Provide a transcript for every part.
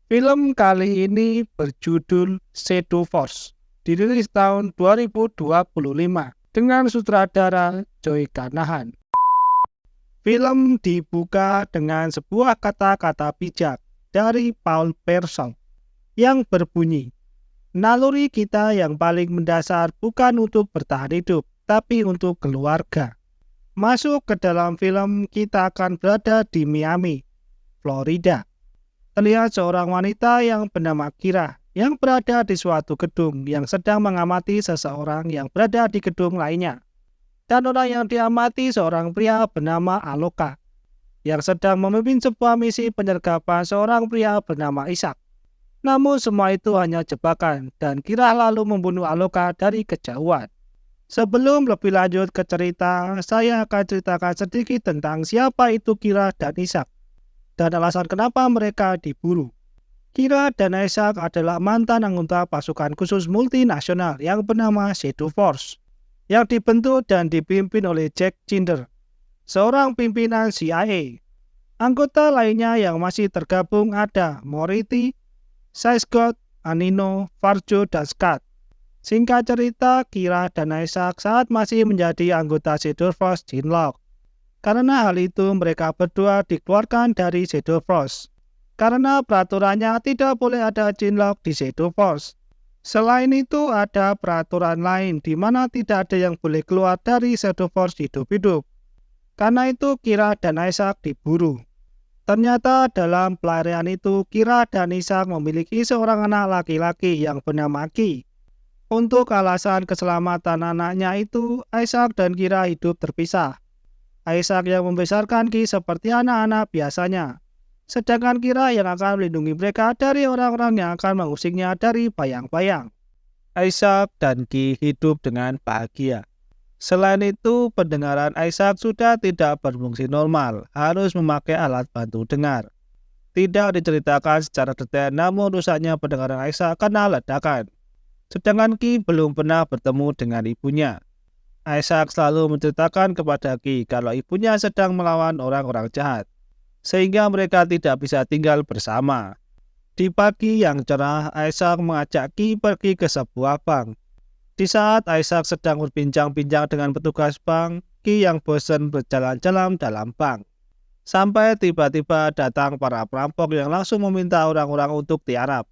Film kali ini berjudul Shadow Force, dirilis tahun 2025 dengan sutradara Joy Carnahan. Film dibuka dengan sebuah kata-kata bijak dari Paul Pearson yang berbunyi, "Naluri kita yang paling mendasar bukan untuk bertahan hidup, tapi untuk keluarga." Masuk ke dalam film, kita akan berada di Miami, Florida. Terlihat seorang wanita yang bernama Kira yang berada di suatu gedung yang sedang mengamati seseorang yang berada di gedung lainnya. Dan orang yang diamati seorang pria bernama Aloka yang sedang memimpin sebuah misi penyergapan seorang pria bernama Ishak. Namun semua itu hanya jebakan dan Kira lalu membunuh Aloka dari kejauhan. Sebelum lebih lanjut ke cerita, saya akan ceritakan sedikit tentang siapa itu Kira dan Ishak dan alasan kenapa mereka diburu. Kira dan Ishak adalah mantan anggota pasukan khusus multinasional yang bernama Shadow Force, yang dibentuk dan dipimpin oleh Jack Cinder, seorang pimpinan CIA. Anggota lainnya yang masih tergabung ada Mority, Scott, Anino, Farjo, dan Scott. Singkat cerita, Kira dan Ishak saat masih menjadi anggota Shadow Force Jinlock. Karena hal itu mereka berdua dikeluarkan dari Shadow Force. Karena peraturannya tidak boleh ada Jinlock di Shadow Force. Selain itu ada peraturan lain di mana tidak ada yang boleh keluar dari Shadow Force hidup-hidup. Karena itu Kira dan Ishak diburu. Ternyata dalam pelarian itu Kira dan Ishak memiliki seorang anak laki-laki yang bernama Ki. Untuk alasan keselamatan anaknya itu, Ishak dan Kira hidup terpisah. Ishak yang membesarkan Ki seperti anak-anak biasanya, sedangkan Kira yang akan melindungi mereka dari orang-orang yang akan mengusiknya dari bayang-bayang. Ishak dan Ki hidup dengan bahagia. Selain itu, pendengaran Ishak sudah tidak berfungsi normal, harus memakai alat bantu dengar. Tidak diceritakan secara detail, namun rusaknya pendengaran Ishak karena ledakan. Sedangkan Ki belum pernah bertemu dengan ibunya. Ishak selalu menceritakan kepada Ki kalau ibunya sedang melawan orang-orang jahat, sehingga mereka tidak bisa tinggal bersama. Di pagi yang cerah, Ishak mengajak Ki pergi ke sebuah bank. Di saat Ishak sedang berbincang-bincang dengan petugas bank, Ki yang bosan berjalan-jalan dalam bank. Sampai tiba-tiba datang para perampok yang langsung meminta orang-orang untuk tiarap.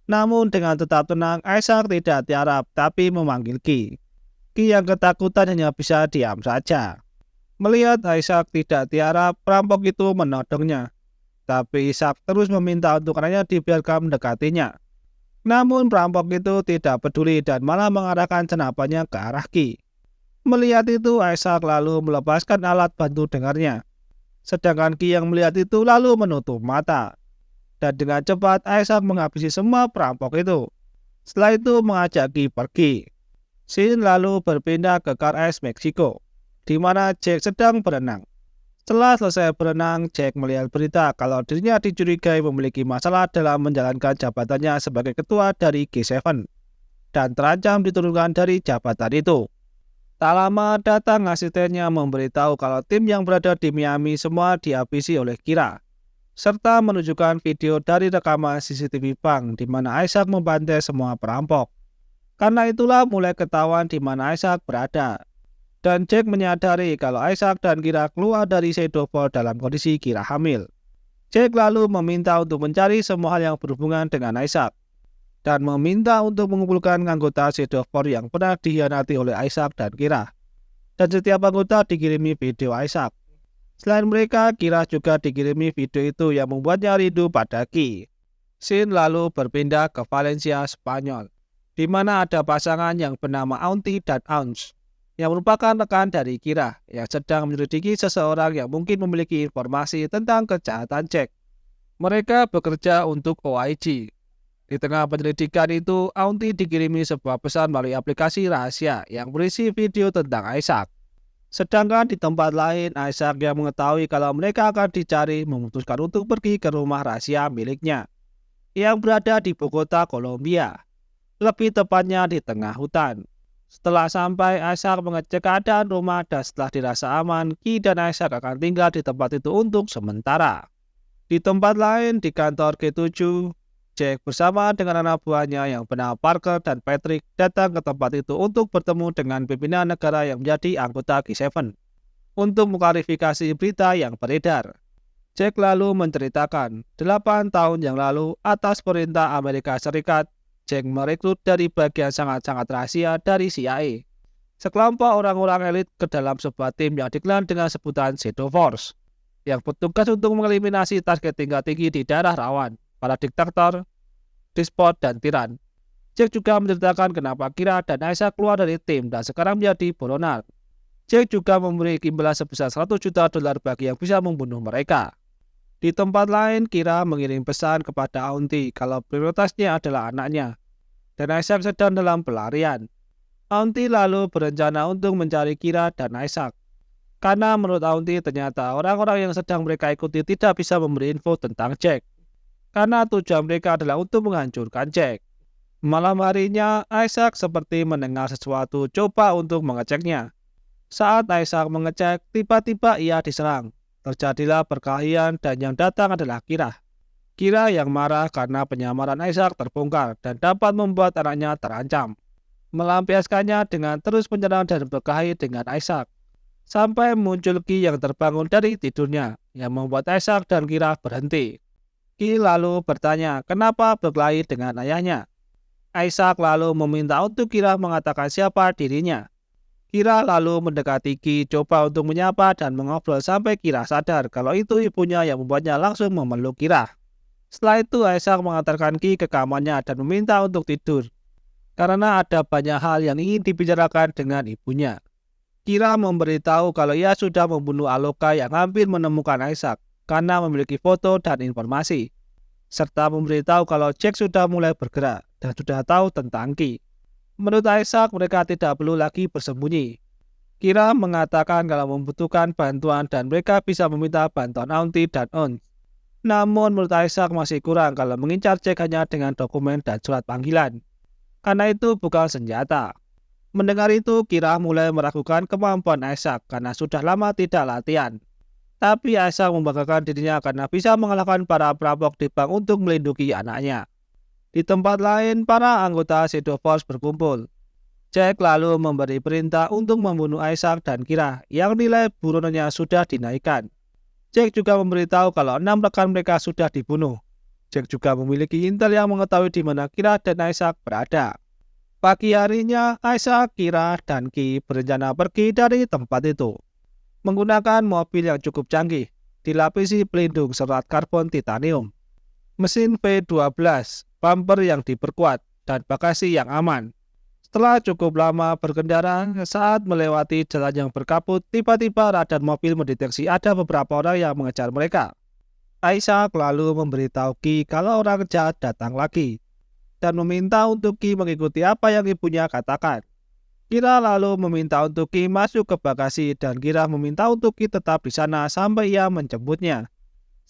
Namun dengan tetap tenang, Ishak tidak tiarap tapi memanggil Ki. Ki yang ketakutan hanya bisa diam saja. Melihat Ishak tidak tiarap, perampok itu menodongnya. Tapi Ishak terus meminta untuk anaknya dibiarkan mendekatinya. Namun perampok itu tidak peduli dan malah mengarahkan senapannya ke arah Ki. Melihat itu, Ishak lalu melepaskan alat bantu dengarnya. Sedangkan Ki yang melihat itu lalu menutup mata. Dan dengan cepat Ishak menghabisi semua perampok itu. Setelah itu mengajak Ki pergi. Scene lalu berpindah ke Car Ice Meksiko, di mana Jack sedang berenang. Setelah selesai berenang, Jack melihat berita kalau dirinya dicurigai memiliki masalah dalam menjalankan jabatannya sebagai ketua dari G7 dan terancam diturunkan dari jabatan itu. Tak lama datang asistennya memberitahu kalau tim yang berada di Miami semua dihabisi oleh Kira, serta menunjukkan video dari rekaman CCTV bank di mana Ishak membantai semua perampok. Karena itulah mulai ketahuan di mana Ishak berada. Dan Jack menyadari kalau Ishak dan Kira keluar dari Shadow Force dalam kondisi Kira hamil. Jack lalu meminta untuk mencari semua hal yang berhubungan dengan Ishak. Dan meminta untuk mengumpulkan anggota Shadow Force yang pernah dikhianati oleh Ishak dan Kira. Dan setiap anggota dikirimi video Ishak. Selain mereka, Kira juga dikirimi video itu yang membuatnya rindu pada Ki. Scene lalu berpindah ke Valencia, Spanyol, di mana ada pasangan yang bernama Auntie dan Ounce, yang merupakan rekan dari Kira, yang sedang menyelidiki seseorang yang mungkin memiliki informasi tentang kejahatan Jack. Mereka bekerja untuk OIG. Di tengah penyelidikan itu, Auntie dikirimi sebuah pesan melalui aplikasi rahasia yang berisi video tentang Ishak. Sedangkan di tempat lain, Ishak yang mengetahui kalau mereka akan dicari memutuskan untuk pergi ke rumah rahasia miliknya, yang berada di Bogota, Kolombia. Lebih tepatnya di tengah hutan. Setelah sampai, Ishak mengecek keadaan rumah dan setelah dirasa aman, Ki dan Ishak akan tinggal di tempat itu untuk sementara. Di tempat lain, di kantor G7, Jack bersama dengan anak buahnya yang bernama Parker dan Patrick datang ke tempat itu untuk bertemu dengan pimpinan negara yang menjadi anggota G7 untuk mengklarifikasi berita yang beredar. Jack lalu menceritakan 8 tahun yang lalu atas perintah Amerika Serikat, Jack merekrut dari bagian sangat-sangat rahasia dari CIA sekelompok orang-orang elit ke dalam sebuah tim yang dikenal dengan sebutan Shadow Force yang bertugas untuk mengeliminasi target tingkat tinggi di daerah rawan, para diktator, despot, dan tiran. Jack juga menceritakan kenapa Kira dan Isaac keluar dari tim dan sekarang menjadi buronan. Jack juga memberi imbalan sebesar $100 juta bagi yang bisa membunuh mereka. Di tempat lain, Kira mengirim pesan kepada Auntie kalau prioritasnya adalah anaknya, dan Isaac sedang dalam pelarian. Auntie lalu berencana untuk mencari Kira dan Isaac. Karena menurut Auntie ternyata orang-orang yang sedang mereka ikuti tidak bisa memberi info tentang Jack. Karena tujuan mereka adalah untuk menghancurkan Jack. Malam harinya, Isaac seperti mendengar sesuatu coba untuk mengeceknya. Saat Isaac mengecek, tiba-tiba ia diserang. Terjadilah perkelahian dan yang datang adalah Kira. Kira yang marah karena penyamaran Isaac terbongkar dan dapat membuat anaknya terancam. Melampiaskannya dengan terus menyerang dan berkelahi dengan Isaac. Sampai muncul Ki yang terbangun dari tidurnya, yang membuat Isaac dan Kira berhenti. Ki lalu bertanya kenapa berkelahi dengan ayahnya. Isaac lalu meminta untuk Kira mengatakan siapa dirinya. Kira lalu mendekati Ki coba untuk menyapa dan mengobrol sampai Kira sadar kalau itu ibunya yang membuatnya langsung memeluk Kira. Setelah itu Isaac mengantarkan Ki ke kamarnya dan meminta untuk tidur. Karena ada banyak hal yang ingin dibicarakan dengan ibunya. Kira memberitahu kalau ia sudah membunuh Aloka yang hampir menemukan Isaac karena memiliki foto dan informasi. Serta memberitahu kalau Jack sudah mulai bergerak dan sudah tahu tentang Ki. Menurut Isaac, mereka tidak perlu lagi bersembunyi. Kira mengatakan kalau membutuhkan bantuan dan mereka bisa meminta bantuan Auntie dan Ons. Namun menurut Isaac masih kurang kalau mengincar Jack hanya dengan dokumen dan surat panggilan. Karena itu bukan senjata. Mendengar itu, Kira mulai meragukan kemampuan Isaac karena sudah lama tidak latihan. Tapi Isaac membanggakan dirinya karena bisa mengalahkan para perampok di bank untuk melindungi anaknya. Di tempat lain, para anggota Shadow Force berkumpul. Jack lalu memberi perintah untuk membunuh Isaac dan Kira yang nilai buronannya sudah dinaikkan. Jack juga memberitahu kalau 6 rekan mereka sudah dibunuh. Jack juga memiliki intel yang mengetahui di mana Kira dan Isaac berada. Pagi harinya, Isaac, Kira, dan Ki berencana pergi dari tempat itu. Menggunakan mobil yang cukup canggih, dilapisi pelindung serat karbon titanium, mesin V12, bumper yang diperkuat, dan bagasi yang aman. Setelah cukup lama berkendara, saat melewati jalan yang berkabut, tiba-tiba radar mobil mendeteksi ada beberapa orang yang mengejar mereka. Isaac lalu memberitahu Ki kalau orang jahat datang lagi dan meminta untuk Ki mengikuti apa yang ibunya katakan. Kira lalu meminta untuk Ki masuk ke bagasi dan Kira meminta untuk Ki tetap di sana sampai ia menjemputnya.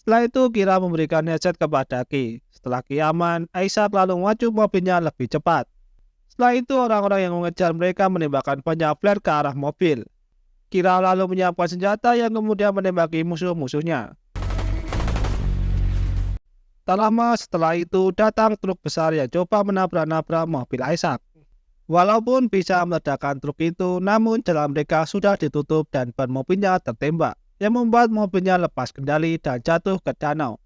Setelah itu Kira memberikan headset kepada Ki. Setelah Ki aman, Isaac lalu maju mobilnya lebih cepat. Setelah itu orang-orang yang mengejar mereka menembakkan banyak flare ke arah mobil. Kira lalu menyiapkan senjata yang kemudian menembaki musuh-musuhnya. Tak lama setelah itu datang truk besar yang coba menabrak-nabrak mobil Isaac. Walaupun bisa meledakkan truk itu, namun jalan mereka sudah ditutup dan ban mobilnya tertembak, yang membuat mobilnya lepas kendali dan jatuh ke danau.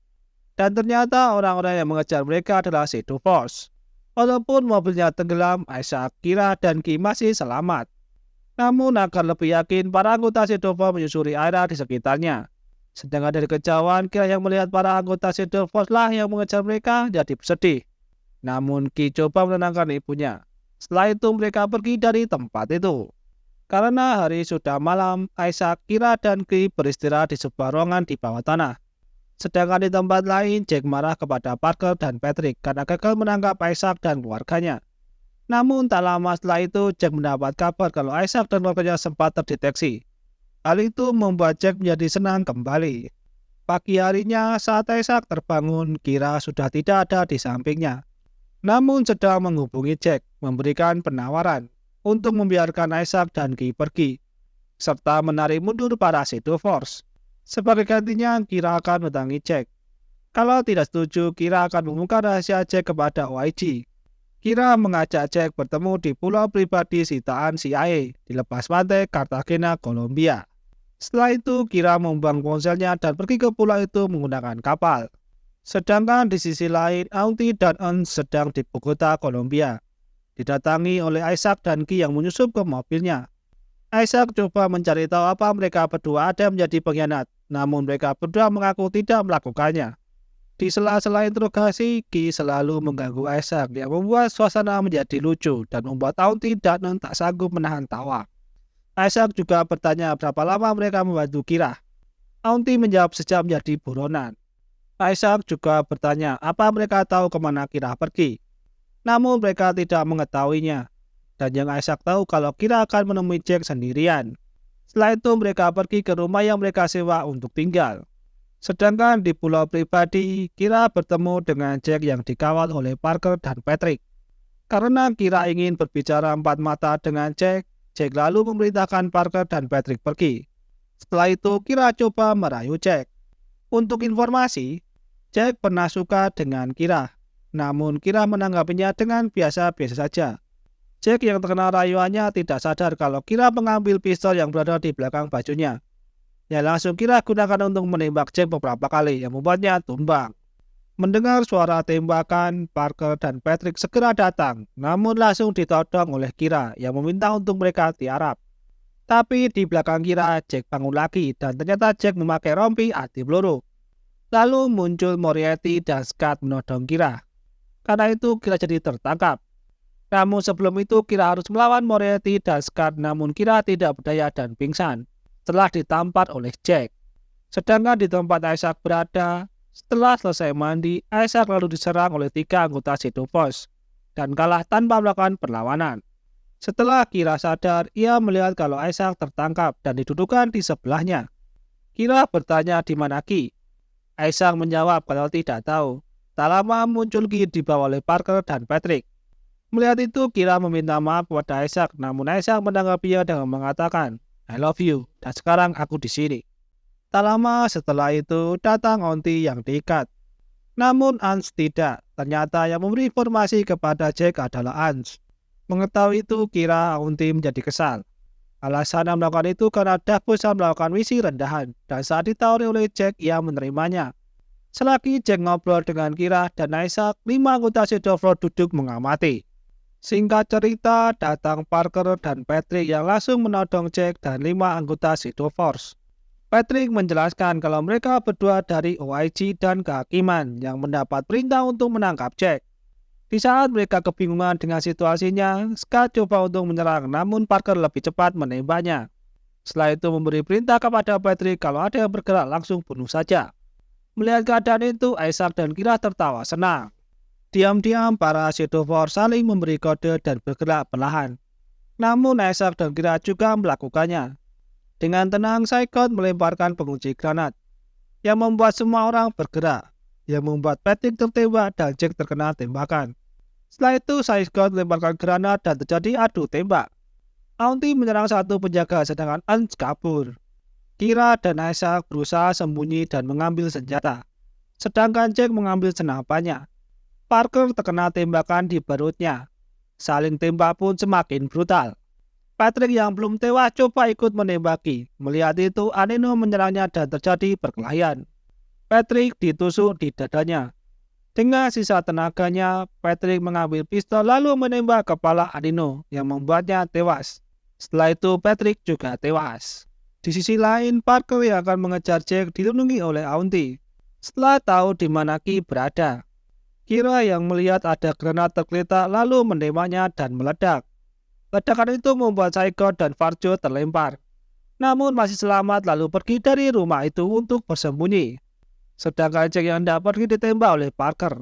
Dan ternyata orang-orang yang mengejar mereka adalah Shadow Force. Walaupun mobilnya tenggelam, Isaac, Kira, dan Ki masih selamat. Namun agar lebih yakin, para anggota Shadow Force menyusuri area di sekitarnya. Sedangkan dari kejauhan, Kira yang melihat para anggota Shadow Force lah yang mengejar mereka jadi bersedih. Namun Ki coba menenangkan ibunya. Setelah itu mereka pergi dari tempat itu. Karena hari sudah malam, Isaac, Kira, dan Ki beristirahat di sebuah ruangan di bawah tanah. Sedangkan di tempat lain, Jack marah kepada Parker dan Patrick karena gagal menangkap Isaac dan keluarganya. Namun tak lama setelah itu, Jack mendapat kabar kalau Isaac dan keluarganya sempat terdeteksi. Hal itu membuat Jack menjadi senang kembali. Pagi harinya saat Isaac terbangun, Kira sudah tidak ada di sampingnya. Namun sedang menghubungi Jack, memberikan penawaran untuk membiarkan Isaac dan Ki pergi, serta menarik mundur para Shadow Force. Sebagai gantinya, Kira akan mendatangi Jack. Kalau tidak setuju, Kira akan mengungkap rahasia Jack kepada OIG. Kira mengajak Jack bertemu di pulau pribadi sitaan CIA di lepas pantai Cartagena, Kolombia. Setelah itu, Kira membuang ponselnya dan pergi ke pulau itu menggunakan kapal. Sedangkan di sisi lain, Auntie dan Ernst sedang di Bogota, Kolombia, didatangi oleh Isaac dan Ki yang menyusup ke mobilnya. Isaac coba mencari tahu apa mereka berdua ada menjadi pengkhianat, namun mereka berdua mengaku tidak melakukannya. Di sela-sela interogasi, Ki selalu mengganggu Isaac yang membuat suasana menjadi lucu dan membuat Auntie dan Ernst tak sanggup menahan tawa. Isaac juga bertanya berapa lama mereka membantu Kira. Auntie menjawab sejam menjadi buronan. Isaac juga bertanya apa mereka tahu kemana Kira pergi. Namun mereka tidak mengetahuinya. Dan yang Isaac tahu kalau Kira akan menemui Jack sendirian. Setelah itu mereka pergi ke rumah yang mereka sewa untuk tinggal. Sedangkan di pulau pribadi, Kira bertemu dengan Jack yang dikawal oleh Parker dan Patrick. Karena Kira ingin berbicara empat mata dengan Jack, Jack lalu memerintahkan Parker dan Patrick pergi. Setelah itu, Kira coba merayu Jack. Untuk informasi, Jack pernah suka dengan Kira, namun Kira menanggapinya dengan biasa-biasa saja. Jack yang terkena rayuannya tidak sadar kalau Kira mengambil pistol yang berada di belakang bajunya. Ya langsung Kira gunakan untuk menembak Jack beberapa kali yang membuatnya tumbang. Mendengar suara tembakan, Parker dan Patrick segera datang, namun langsung ditodong oleh Kira yang meminta untuk mereka tiarap. Tapi di belakang Kira, Jack bangun lagi dan ternyata Jack memakai rompi anti peluru. Lalu muncul Moriarty dan Scott menodong Kira. Karena itu Kira jadi tertangkap. Namun sebelum itu Kira harus melawan Moriarty dan Scott, namun Kira tidak berdaya dan pingsan setelah ditampar oleh Jack. Sedangkan di tempat Isaac berada, setelah selesai mandi, Isaac lalu diserang oleh 3 anggota Shadow Force dan kalah tanpa melakukan perlawanan. Setelah Kira sadar, ia melihat kalau Isaac tertangkap dan didudukan di sebelahnya. Kira bertanya di mana Ki. Isaac menjawab kalau tidak tahu. Tak lama muncul Ki dibawa oleh Parker dan Patrick. Melihat itu, Kira meminta maaf kepada Isaac, namun Isaac menanggapinya dengan mengatakan, I love you, dan sekarang aku di sini. Tak lama setelah itu, datang Auntie yang diikat. Namun Ernst tidak. Ternyata yang memberi informasi kepada Jack adalah Ernst. Mengetahui itu, Kira Auntie menjadi kesal. Alasan melakukan itu karena Douglas melakukan misi rendahan, dan saat ditawari oleh Jack, ia menerimanya. Selagi Jack ngobrol dengan Kira dan Isaac, 5 anggota Shadow Force duduk mengamati. Singkat cerita, datang Parker dan Patrick yang langsung menodong Jack dan 5 anggota Shadow Force. Patrick menjelaskan kalau mereka berdua dari OIG dan kehakiman yang mendapat perintah untuk menangkap Jack. Di saat mereka kebingungan dengan situasinya, Scott coba untuk menyerang, namun Parker lebih cepat menembaknya. Setelah itu memberi perintah kepada Patrick kalau ada yang bergerak langsung bunuh saja. Melihat keadaan itu, Isaac dan Kira tertawa senang. Diam-diam para Shadow Force saling memberi kode dan bergerak perlahan. Namun Isaac dan Kira juga melakukannya. Dengan tenang, Psychot melemparkan pengunci granat yang membuat semua orang bergerak, yang membuat Patrick tertembak dan Jack terkena tembakan. Setelah itu, Psychot melemparkan granat dan terjadi adu tembak. Auntie menyerang satu penjaga sedangkan Ernst kabur. Kira dan Isaac berusaha sembunyi dan mengambil senjata, sedangkan Jack mengambil senapannya. Parker terkena tembakan di perutnya. Saling tembak pun semakin brutal. Patrick yang belum tewas coba ikut menembaki. Melihat itu, Anino menyerangnya dan terjadi perkelahian. Patrick ditusuk di dadanya. Dengan sisa tenaganya, Patrick mengambil pistol lalu menembak kepala Anino yang membuatnya tewas. Setelah itu, Patrick juga tewas. Di sisi lain, Parker yang akan mengejar Jack dilindungi oleh Auntie. Setelah tahu di mana Ki berada, Kira yang melihat ada granat tergeletak lalu menembaknya dan meledak. Ledakan itu membuat Psychot dan Farjo terlempar. Namun masih selamat lalu pergi dari rumah itu untuk bersembunyi. Sedangkan Jack yang tidak pergi ditembak oleh Parker.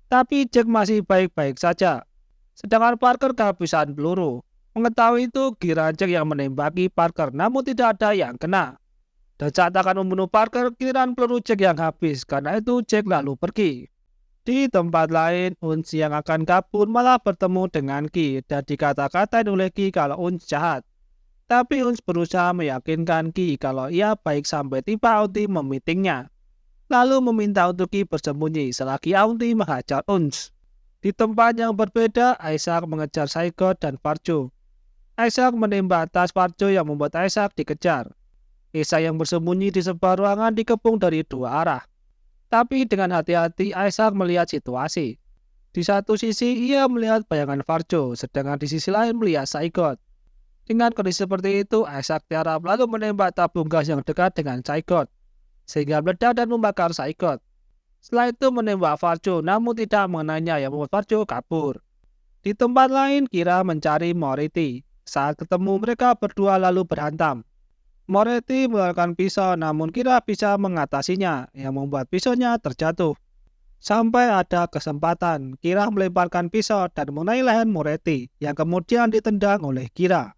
Tapi Jack masih baik-baik saja. Sedangkan Parker kehabisan peluru. Mengetahui itu, Kira Jack yang menembaki Parker namun tidak ada yang kena. Dan saat akan membunuh Parker, giliran peluru Jack yang habis. Karena itu Jack lalu pergi. Di tempat lain, Uns yang akan kabur malah bertemu dengan Ki dan dikata-katain oleh Ki kalau Uns jahat. Tapi Uns berusaha meyakinkan Ki kalau ia baik sampai tiba Auntie memitingnya. lalu meminta untuk Ki bersembunyi selagi Aunty menghajar Uns. Di tempat yang berbeda, Isaac mengejar Saigot dan Farjo. Isaac menembak tas Farjo yang membuat Isaac dikejar. Isaac yang bersembunyi di sebuah ruangan dikepung dari dua arah. Tapi dengan hati-hati Isaac melihat situasi. Di satu sisi ia melihat bayangan Farjo, sedangkan di sisi lain melihat Saigot. Dengan kondisi seperti itu, Isaac tiarap lalu menembak tabung gas yang dekat dengan Saigot, sehingga meledak dan membakar Saigot. Setelah itu menembak Farjo, namun tidak mengenainya yang membuat Farjo kabur. Di tempat lain, Kira mencari Moretti. Saat ketemu, mereka berdua lalu berhantam. Moretti mengeluarkan pisau, namun Kira bisa mengatasinya, yang membuat pisaunya terjatuh. Sampai ada kesempatan, Kira melemparkan pisau dan mengenai leher Moretti, yang kemudian ditendang oleh Kira.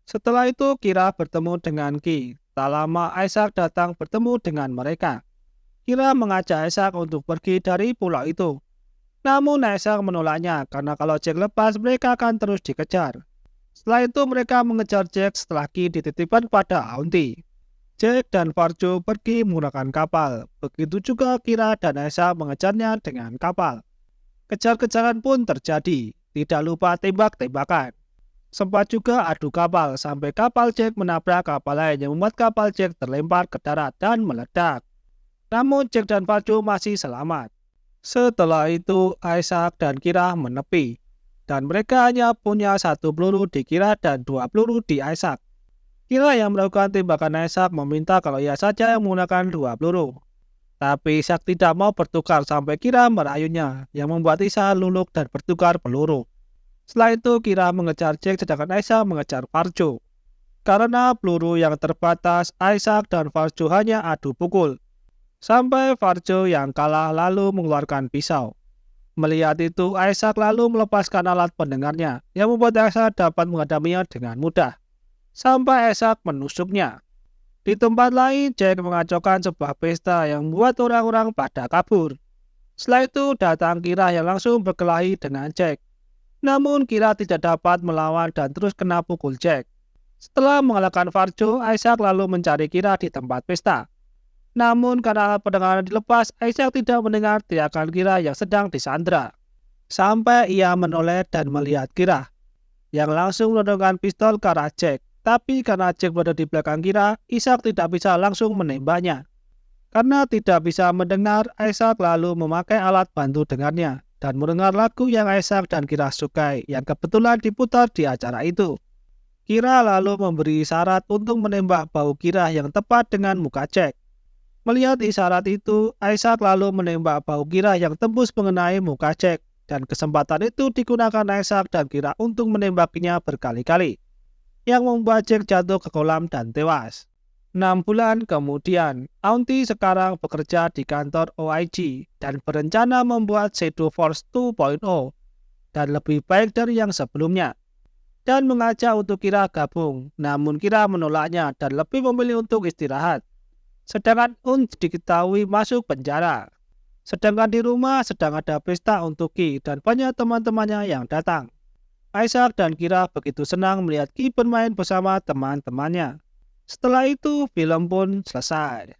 Setelah itu, Kira bertemu dengan Ki. Tak lama, Isaac datang bertemu dengan mereka. Kira mengajak Isaac untuk pergi dari pulau itu. Namun Isaac menolaknya karena kalau Jack lepas, mereka akan terus dikejar. Setelah itu mereka mengejar Jack setelah Ki dititipkan pada Aunty. Jack dan Farjo pergi menggunakan kapal. Begitu juga Kira dan Isaac mengejarnya dengan kapal. Kejar-kejaran pun terjadi. Tidak lupa tembak-tembakan. Sempat juga adu kapal sampai kapal Jack menabrak kapal lain yang membuat kapal Jack terlempar ke darat dan meledak. Namun Jack dan Farjo masih selamat. Setelah itu Isaac dan Kira menepi. Dan mereka hanya punya satu peluru di Kira dan dua peluru di Isaac. Kira yang melakukan tembakan Isaac meminta kalau ia saja yang menggunakan dua peluru. Tapi Isaac tidak mau bertukar sampai Kira merayunya, yang membuat Isaac luluk dan bertukar peluru. Setelah itu Kira mengejar Jack sedangkan Isaac mengejar Farjo. Karena peluru yang terbatas, Isaac dan Farjo hanya adu pukul. Sampai Farjo yang kalah lalu mengeluarkan pisau. Melihat itu, Isaac lalu melepaskan alat pendengarnya, yang membuat Isaac dapat menghadapinya dengan mudah. Sampai Isaac menusuknya. Di tempat lain, Jack mengacaukan sebuah pesta yang membuat orang-orang pada kabur. Setelah itu datang Kira yang langsung berkelahi dengan Jack. Namun Kira tidak dapat melawan dan terus kena pukul Jack. Setelah mengalahkan Farjo, Isaac lalu mencari Kira di tempat pesta. Namun karena alat pendengaran dilepas, Isaac tidak mendengar teriakan Kira yang sedang disandra. Sampai ia menoleh dan melihat Kira, yang langsung menodongkan pistol ke arah Jack. Tapi karena Jack berada di belakang Kira, Isaac tidak bisa langsung menembaknya. Karena tidak bisa mendengar, Isaac lalu memakai alat bantu dengarnya dan mendengar lagu yang Isaac dan Kira sukai, yang kebetulan diputar di acara itu. Kira lalu memberi isyarat untuk menembak bahu Kira yang tepat dengan muka Jack. Melihat isyarat itu, Isaac lalu menembak bahu Kira yang tembus mengenai muka Jack, dan kesempatan itu digunakan Isaac dan Kira untuk menembakinya berkali-kali, yang membuat Jack jatuh ke kolam dan tewas. 6 bulan kemudian, Aunty sekarang bekerja di kantor OIG dan berencana membuat Shadow Force 2.0 dan lebih baik dari yang sebelumnya, dan mengajak untuk Kira gabung, namun Kira menolaknya dan lebih memilih untuk istirahat. Sedangkan Uns diketahui masuk penjara. Sedangkan di rumah sedang ada pesta untuk Ki dan banyak teman-temannya yang datang. Isaac dan Kira begitu senang melihat Ki bermain bersama teman-temannya. Setelah itu film pun selesai.